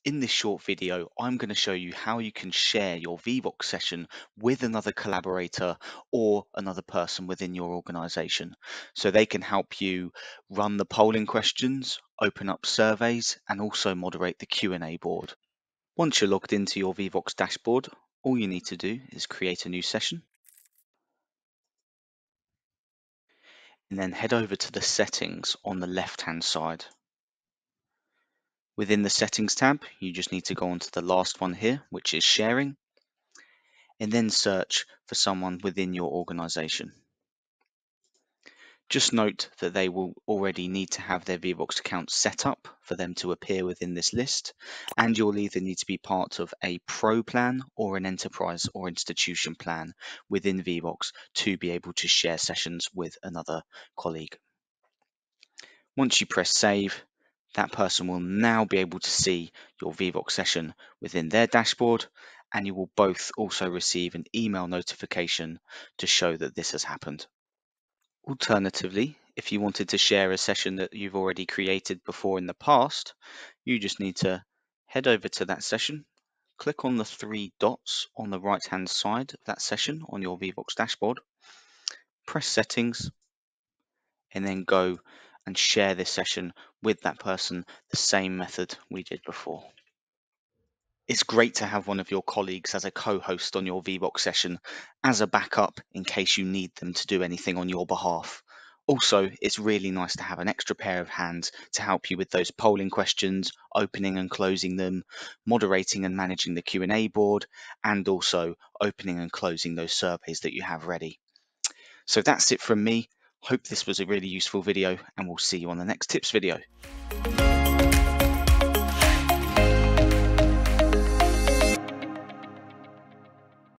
In this short video, I'm going to show you how you can share your Vevox session with another collaborator or another person within your organization, so they can help you run the polling questions, open up surveys, and also moderate the Q&A board. Once you're logged into your Vevox dashboard, all you need to do is create a new session and then head over to the settings on the left-hand side. Within the settings tab, you just need to go onto the last one here, which is sharing, and then search for someone within your organization. Just note that they will already need to have their Vevox account set up for them to appear within this list, and you'll either need to be part of a pro plan or an enterprise or institution plan within Vevox to be able to share sessions with another colleague. Once you press save, that person will now be able to see your Vevox session within their dashboard, and you will both also receive an email notification to show that this has happened. Alternatively, if you wanted to share a session that you've already created before in the past, you just need to head over to that session, click on the three dots on the right hand side of that session on your Vevox dashboard, press settings, and then go and share this session with that person the same method we did before. It's great to have one of your colleagues as a co-host on your Vevox session as a backup in case you need them to do anything on your behalf. Also, it's really nice to have an extra pair of hands to help you with those polling questions, opening and closing them, moderating and managing the Q&A board, and also opening and closing those surveys that you have ready. So that's it from me. Hope this was a really useful video, and we'll see you on the next tips video.